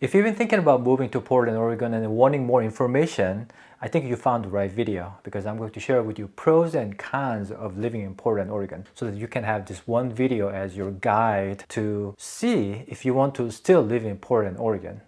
If you've been thinking about moving to Portland, Oregon and wanting more information, I think you found the right video because I'm going to share with you pros and cons of living in Portland, Oregon so that you can have this one video as your guide to see if you want to still live in Portland, Oregon.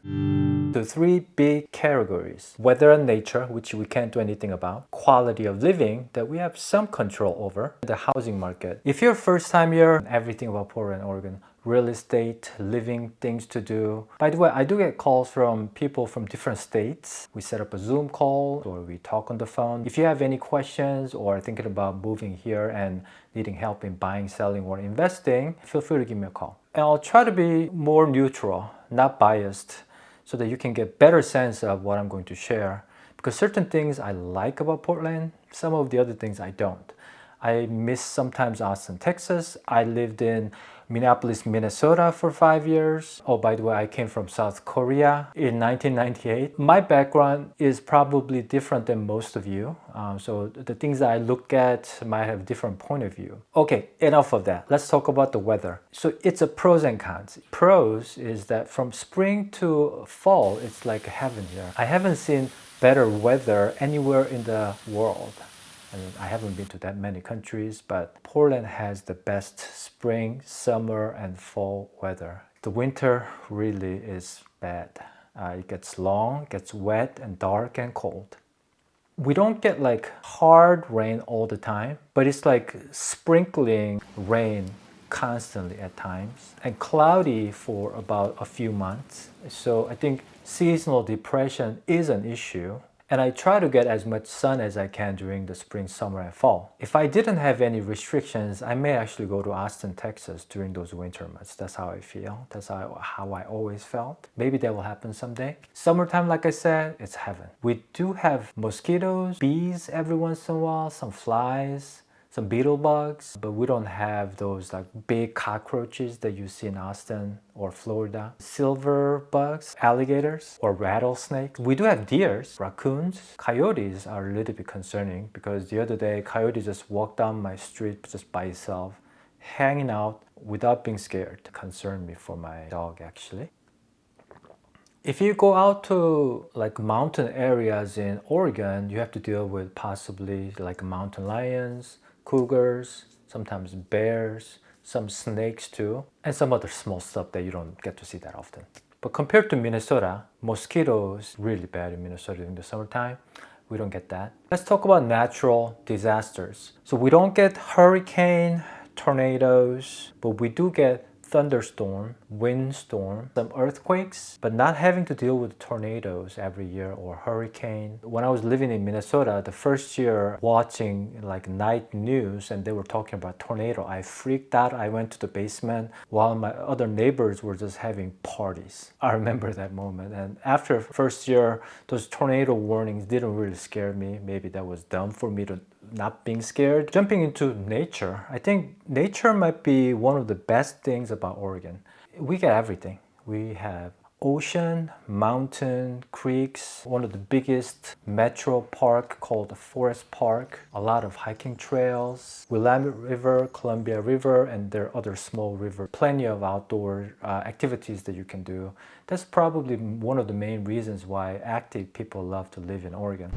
The three big categories: weather and nature, which we can't do anything about; quality of living, that we have some control over; the housing market. If you're first time here, everything about Portland, Oregon: real estate, living, things to do. By the way, I do get calls from people from different states. We set up a Zoom call or we talk on the phone. If you have any questions or are thinking about moving here and needing help in buying, selling, or investing, feel free to give me a call. And I'll try to be more neutral, not biased, so that you can get better sense of what I'm going to share. Because certain things I like about Portland, some of the other things I don't. I miss sometimes Austin, Texas. I lived in Minneapolis, Minnesota for 5 years. Oh, by the way, I came from South Korea in 1998. My background is probably different than most of you. So the things that I look at might have a different point of view. Okay, enough of that. Let's talk about the weather. So it's a pros and cons. Pros is that from spring to fall, it's like heaven here. I haven't seen better weather anywhere in the world. I mean, I haven't been to that many countries, but Portland has the best spring, summer, and fall weather. The winter really is bad. It gets long, gets wet, and dark and cold. We don't get like hard rain all the time, but it's like sprinkling rain constantly at times, and cloudy for about a few months. So I think seasonal depression is an issue. And I try to get as much sun as I can during the spring, summer, and fall. If I didn't have any restrictions, I may actually go to Austin, Texas during those winter months. That's how I feel. That's how I always felt. Maybe that will happen someday. Summertime, like I said, it's heaven. We do have mosquitoes, bees every once in a while, some flies, some beetle bugs, but we don't have those like big cockroaches that you see in Austin or Florida. Silver bugs, alligators, or rattlesnakes. We do have deers, raccoons. Coyotes are a little bit concerning because the other day coyote just walked down my street just by itself, hanging out without being scared. It concerned me for my dog actually. If you go out to like mountain areas in Oregon, you have to deal with possibly like mountain lions, cougars, sometimes bears, some snakes too, and some other small stuff that you don't get to see that often. But compared to Minnesota, mosquitoes really bad in Minnesota in the summertime. We don't get that. Let's talk about natural disasters. So we don't get hurricane, tornadoes, but we do get thunderstorm, windstorm, some earthquakes, but not having to deal with tornadoes every year or hurricane. When I was living in Minnesota, the first year watching like night news and they were talking about tornado, I freaked out. I went to the basement while my other neighbors were just having parties. I remember that moment. And after first year, those tornado warnings didn't really scare me. Maybe that was dumb for me to not being scared. Jumping into nature, I think nature might be one of the best things about Oregon. We get everything. We have ocean, mountain, creeks, one of the biggest metro park called the Forest Park, a lot of hiking trails, Willamette River, Columbia River, and there are other small rivers, plenty of outdoor activities that you can do. That's probably one of the main reasons why active people love to live in Oregon.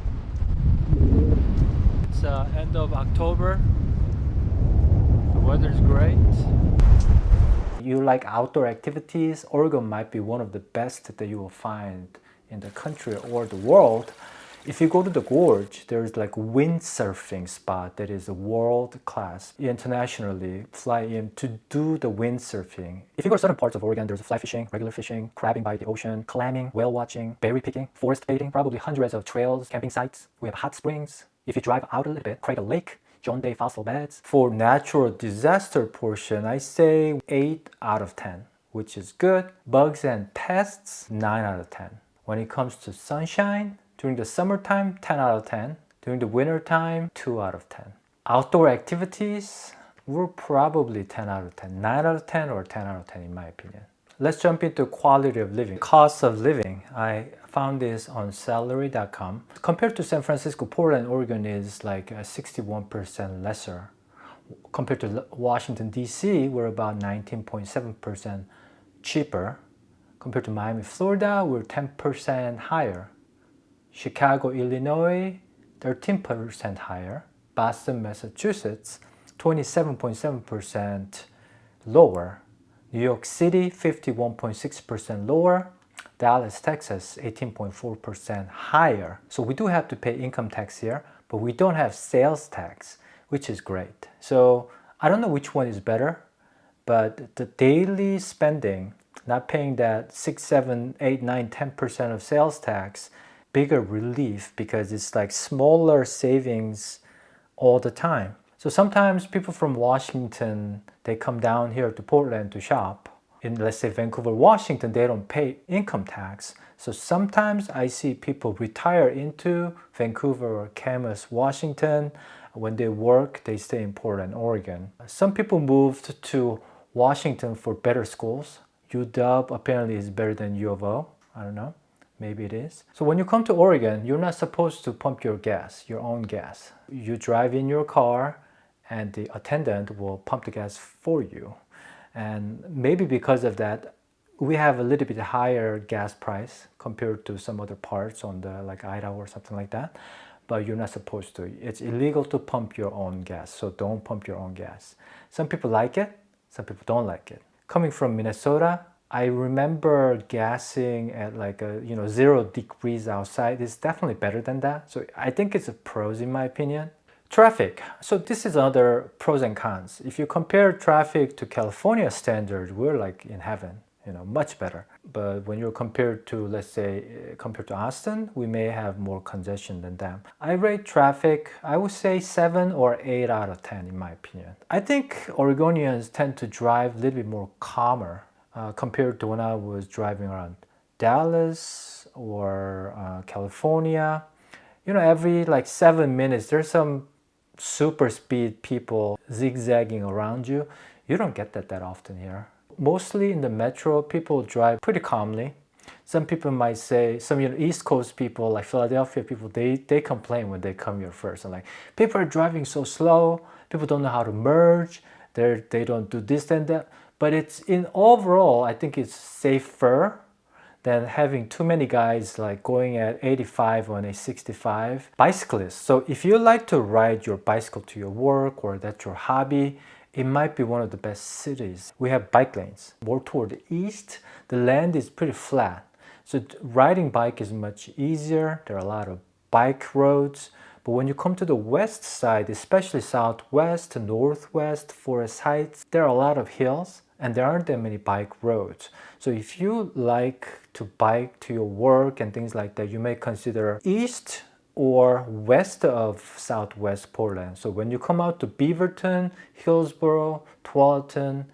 It's end of October. The weather's great. You like outdoor activities, Oregon might be one of the best that you will find in the country or the world. If you go to the gorge, there's like windsurfing spot that is world class. Internationally fly in to do the windsurfing. If you go to certain parts of Oregon, there's fly fishing, regular fishing, crabbing by the ocean, clamming, whale watching, berry picking, forest bathing, probably hundreds of trails, camping sites. We have hot springs. If you drive out a little bit, Crater Lake, John Day fossil beds. For natural disaster portion, I say 8 out of 10, which is good. Bugs and pests, 9 out of 10. When it comes to sunshine, during the summertime, 10 out of 10. During the winter time, 2 out of 10. Outdoor activities, we're probably 10 out of 10. 9 out of 10 or 10 out of 10 in my opinion. Let's jump into quality of living. Cost of living. I found this on salary.com. Compared to San Francisco, Portland, Oregon is like 61% lesser. Compared to Washington, D.C., we're about 19.7% cheaper. Compared to Miami, Florida, we're 10% higher. Chicago, Illinois, 13% higher. Boston, Massachusetts, 27.7% lower. New York City, 51.6% lower. Dallas, Texas, 18.4% higher. So we do have to pay income tax here, but we don't have sales tax, which is great. So I don't know which one is better, but the daily spending, not paying that 6, 7, 8, 9, 10% of sales tax, bigger relief because it's like smaller savings all the time. So sometimes people from Washington, they come down here to Portland to shop. In, let's say, Vancouver, Washington, they don't pay income tax. So sometimes I see people retire into Vancouver or Camas, Washington. When they work, they stay in Portland, Oregon. Some people moved to Washington for better schools. UW apparently is better than U of O. I don't know. Maybe it is. So when you come to Oregon, you're not supposed to pump your gas, your own gas. You drive in your car and the attendant will pump the gas for you. And maybe because of that, we have a little bit higher gas price compared to some other parts on the like Idaho or something like that. But you're not supposed to. It's illegal to pump your own gas, so don't pump your own gas. Some people like it, some people don't like it. Coming from Minnesota, I remember gassing at like 0 degrees outside. It's definitely better than that. So I think it's a pros in my opinion. Traffic. So this is another pros and cons. If you compare traffic to California standard, we're like in heaven, much better. But when you're compared to, let's say, compared to Austin, we may have more congestion than them. I rate traffic, I would say 7 or 8 out of 10 in my opinion. I think Oregonians tend to drive a little bit more calmer compared to when I was driving around Dallas or California. Every like 7 minutes, there's some super speed people zigzagging around you. You don't get that often here. Mostly in the metro, people drive pretty calmly. Some people might say, some East Coast people, like Philadelphia people, they complain when they come here first. And like, people are driving so slow, people don't know how to merge, they don't do this and that. But it's in overall, I think it's safer than having too many guys like going at 85 on a 65. Bicyclists. So if you like to ride your bicycle to your work or that's your hobby, it might be one of the best cities. We have bike lanes. More toward the east, the land is pretty flat. So riding bike is much easier. There are a lot of bike roads. But when you come to the west side, especially southwest, northwest, Forest Heights, there are a lot of hills and there aren't that many bike roads. So if you like to bike to your work and things like that, you may consider east or west of southwest Portland. So when you come out to Beaverton, Hillsboro, Tualatin,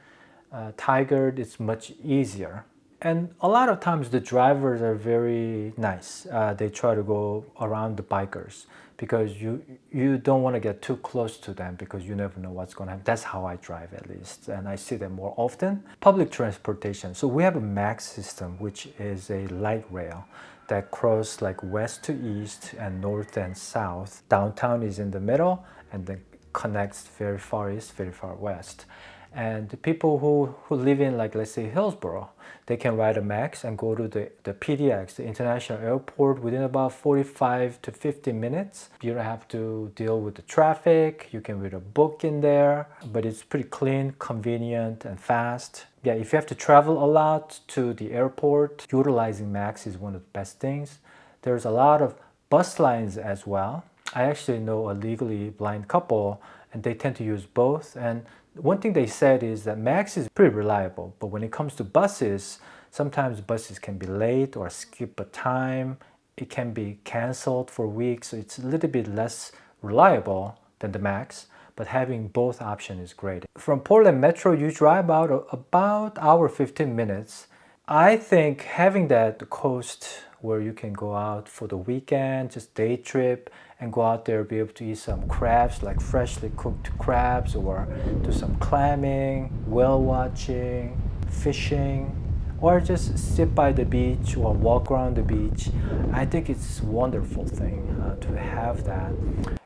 Tigard, it's much easier. And a lot of times the drivers are very nice. They try to go around the bikers because you don't want to get too close to them because you never know what's going to happen. That's how I drive at least, and I see them more often. Public transportation. So we have a MAX system, which is a light rail that crosses like west to east and north and south. Downtown is in the middle and then connects very far east, very far west. And the people who live in, like, let's say Hillsboro, they can ride a MAX and go to the PDX, the international airport, within about 45 to 50 minutes. You don't have to deal with the traffic. You can read a book in there, but it's pretty clean, convenient, and fast. Yeah, if you have to travel a lot to the airport, utilizing MAX is one of the best things. There's a lot of bus lines as well. I actually know a legally blind couple, and they tend to use both. And one thing they said is that MAX is pretty reliable, but when it comes to buses, sometimes buses can be late or skip a time. It can be canceled for weeks, so it's a little bit less reliable than the MAX, but having both options is great. From Portland Metro, you drive about hour 15 minutes. I think having that coast where you can go out for the weekend, just day trip, and go out there, be able to eat some crabs, like freshly cooked crabs, or do some clamming, whale watching, fishing, or just sit by the beach or walk around the beach. I think it's a wonderful thing to have that.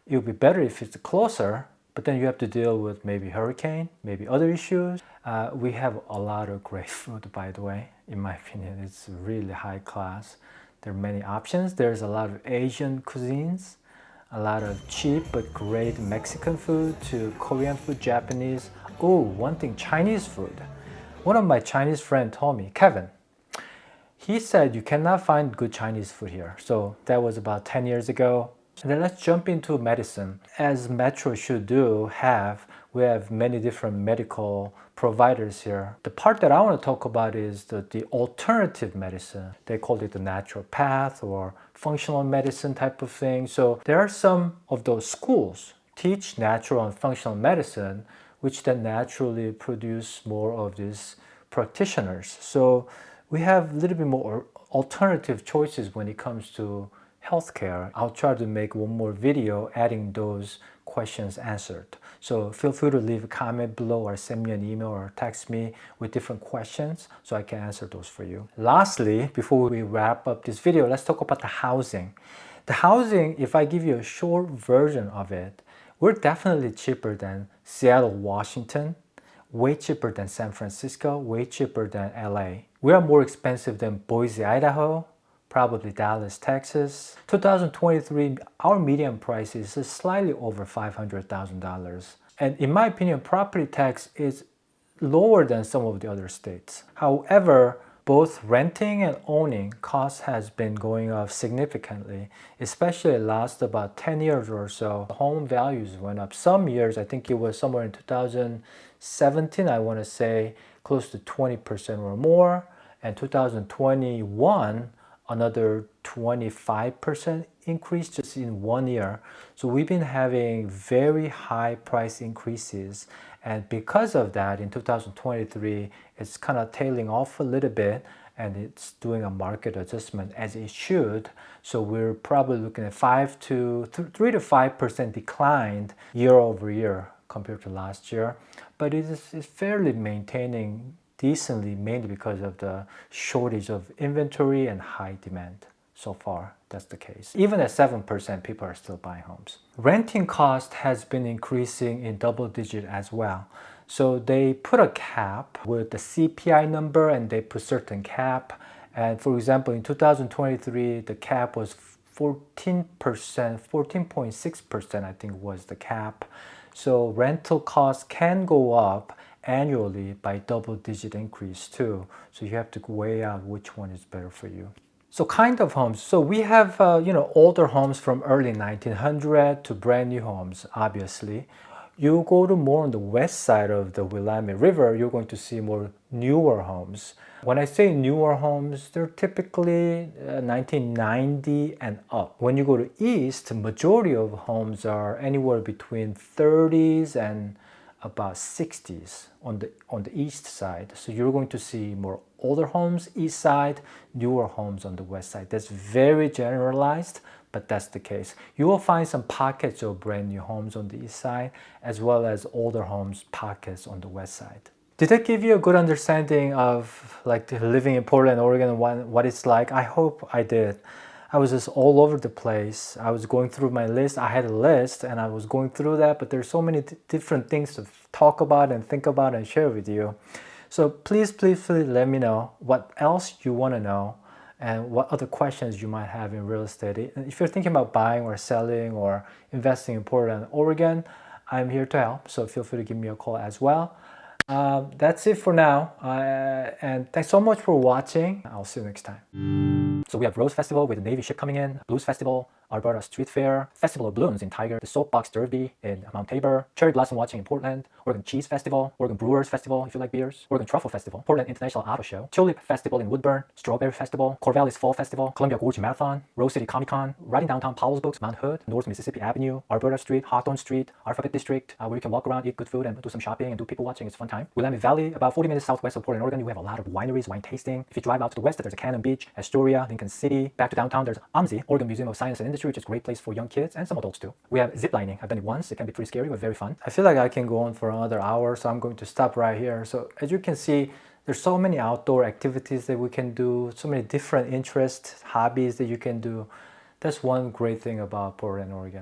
It would be better if it's closer, but then you have to deal with maybe hurricane, maybe other issues. We have a lot of great food, by the way. In my opinion, it's really high class. There are many options. There's a lot of Asian cuisines, a lot of cheap but great Mexican food to Korean food, Japanese. Oh, one thing, Chinese food. One of my Chinese friends told me, Kevin, he said you cannot find good Chinese food here. So that was about 10 years ago. And then let's jump into medicine. As Metro should do, we have many different medical providers here. The part that I want to talk about is the alternative medicine. They call it the naturopath or functional medicine type of thing. So there are some of those schools teach natural and functional medicine, which then naturally produce more of these practitioners. So we have a little bit more alternative choices when it comes to healthcare. I'll try to make one more video adding those questions answered. So feel free to leave a comment below or send me an email or text me with different questions so I can answer those for you. Lastly, before we wrap up this video, let's talk about the housing. The housing, if I give you a short version of it, we're definitely cheaper than Seattle, Washington, way cheaper than San Francisco, way cheaper than LA. We are more expensive than Boise, Idaho, probably Dallas, Texas. 2023, our median price is slightly over $500,000. And in my opinion, property tax is lower than some of the other states. However, both renting and owning costs has been going up significantly, especially last about 10 years or so. Home values went up. Some years, I think it was somewhere in 2017, I want to say close to 20% or more. And 2021, another 25% increase just in 1 year. So we've been having very high price increases. And because of that, in 2023, it's kind of tailing off a little bit and it's doing a market adjustment as it should. So we're probably looking at 3 to 5% decline year over year compared to last year. But it's fairly maintaining decently, mainly because of the shortage of inventory and high demand. So far, that's the case. Even at 7%, people are still buying homes. Renting cost has been increasing in double digit as well. So they put a cap with the CPI number and they put certain cap. And for example, in 2023, the cap was 14%, 14.6% I think was the cap. So rental costs can go up annually by double-digit increase too. So you have to weigh out which one is better for you. So kind of homes. So we have older homes from early 1900 to brand new homes, obviously. You go to more on the west side of the Willamette River, you're going to see more newer homes. When I say newer homes, they're typically 1990 and up. When you go to east, the majority of homes are anywhere between 30s and about 60s on the east side. So you're going to see more older homes east side, newer homes on the west side. That's very generalized, but that's the case. You will find some pockets of brand new homes on the east side, as well as older homes pockets on the west side. Did that give you a good understanding of like living in Portland, Oregon and what it's like? I hope I did. I was just all over the place. I was going through my list. I had a list and I was going through that, but there's so many different things to talk about and think about and share with you. So please let me know what else you want to know and what other questions you might have in real estate. And if you're thinking about buying or selling or investing in Portland, Oregon, I'm here to help. So feel free to give me a call as well. That's it for now. And thanks so much for watching. I'll see you next time. So we have Rose Festival with the Navy ship coming in, Blues Festival, Alberta Street Fair, Festival of Balloons in Tiger, the Soapbox Derby in Mount Tabor, Cherry Blossom Watching in Portland, Oregon Cheese Festival, Oregon Brewers Festival if you like beers, Oregon Truffle Festival, Portland International Auto Show, Tulip Festival in Woodburn, Strawberry Festival, Corvallis Fall Festival, Columbia Gorge Marathon, Rose City Comic Con, Riding Downtown Powell's Books, Mount Hood, North Mississippi Avenue, Alberta Street, Hawthorne Street, Alphabet District, where you can walk around, eat good food, and do some shopping and do people watching. It's a fun time. Willamette Valley, about 40 minutes southwest of Portland, Oregon. You have a lot of wineries, wine tasting. If you drive out to the west, there's a Cannon Beach, Astoria, Lincoln City. Back to downtown, there's OMSI, Oregon Museum of Science and Industry, which is a great place for young kids and some adults too. We have ziplining. I've done it once. It can be pretty scary, but very fun. I feel like I can go on for another hour, so I'm going to stop right here. So as you can see, there's so many outdoor activities that we can do, so many different interests, hobbies that you can do. That's one great thing about Portland, Oregon.